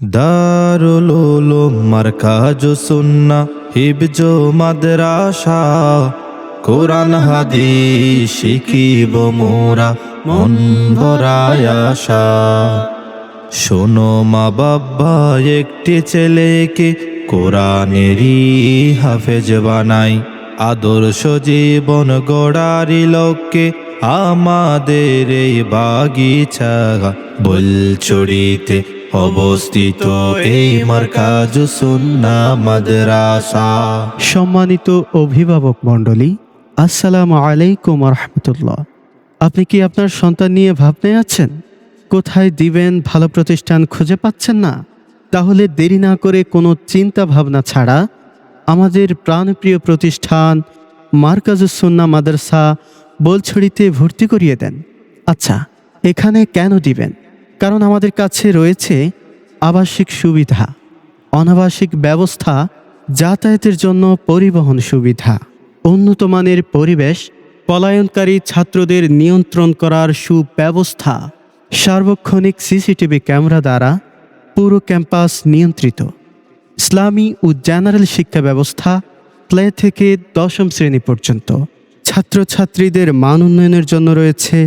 দারুল উলুম মারকাজুস সুন্নাহ হিফজ মাদ্রাসা, কোরআন হাদিস শিখিব মোরা মন ভরায় আশা। শোনো মা বাবা, একটি ছেলেকে কোরআনেরই হাফেজ বানাই, আদর্শ জীবন গড়ারি লক্ষ্যে আমাদের এই বাগিচা বোলছড়িতে অবস্থিত এই মারকাজুস সুন্নাহ মাদ্রাসা। সম্মানিত অভিভাবক মণ্ডলী, আসসালামু আলাইকুম রহমতুল্লাহ। আপনি কি আপনার সন্তান নিয়ে ভাবনায় আছেন? কোথায় দিবেন ভালো প্রতিষ্ঠান খুঁজে পাচ্ছেন না? তাহলে দেরি না করে কোনো চিন্তা ভাবনা ছাড়া আমাদের প্রাণপ্রিয় প্রতিষ্ঠান মারকাজুস সুন্নাহ মাদ্রাসা বোলছড়িতে ভর্তি করিয়ে দেন। আচ্ছা, এখানে কেন দিবেন? কারণ আমাদের কাছে রয়েছে আবাসিক সুবিধা, অনাবাসিক ব্যবস্থা, যাতায়াতের জন্য পরিবহন সুবিধা, উন্নত মানের পরিবেশ, পলায়নকারী ছাত্রদের নিয়ন্ত্রণ করার সুব্যবস্থা, সার্বক্ষণিক সিসিটিভি ক্যামেরা দ্বারা পুরো ক্যাম্পাস নিয়ন্ত্রিত, ইসলামী ও জেনারেল শিক্ষা ব্যবস্থা প্লে থেকে দশম শ্রেণী পর্যন্ত। ছাত্রছাত্রীদের মান উন্নয়নের জন্য রয়েছে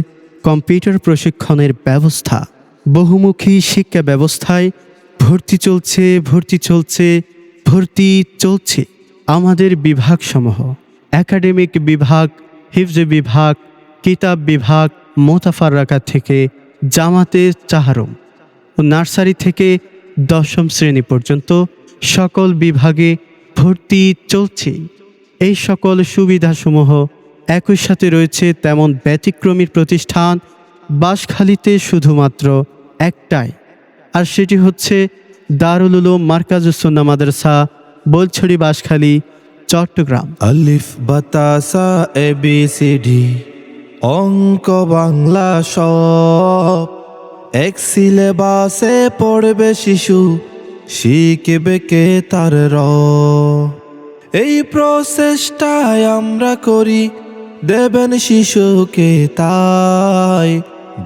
কম্পিউটার প্রশিক্ষণের ব্যবস্থা। বহুমুখী শিক্ষা ব্যবস্থায় ভর্তি চলছে আমাদের বিভাগসমূহ: একাডেমিক বিভাগ, হিফজ বিভাগ, কিতাব বিভাগ, মোতাফাররাকা থেকে জামাতে চাহারুম ও নার্সারি থেকে দশম শ্রেণী পর্যন্ত সকল বিভাগে ভর্তি চলছে। এই সকল সুবিধাসমূহ একই সাথে রয়েছে তেমন ব্যতিক্রমী প্রতিষ্ঠান বাঁশখালীতে শুধুমাত্র একটাই, আর সেটি হচ্ছে দারুল উলুম মারকাজুস সুন্নাহ মাদ্রাসা, বোলছড়ি, বাঁশখালী, চট্টগ্রাম। আলিফ বাতাসা ABCD অঙ্ক বাংলা সব এক সিলেবাসে পড়বে শিশু, শিখবে কে তার র। এই প্রচেষ্টায় আমরা করি, দেবেন শিশুকে তাই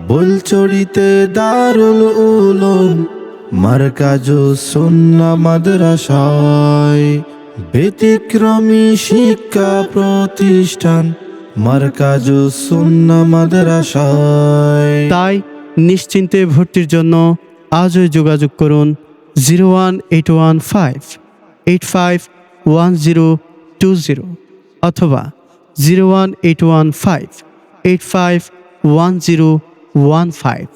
বোলছড়িতে দারুল উলুম মারকাজুস সুন্নাহ মাদ্রাসায়। ব্যতিক্রমী শিক্ষা প্রতিষ্ঠান মারকাজুস সুন্নাহ মাদ্রাসায়। তাই নিশ্চিন্তে ভর্তির জন্য আজই যোগাযোগ করুন 01815851020 অথবা 01815851015।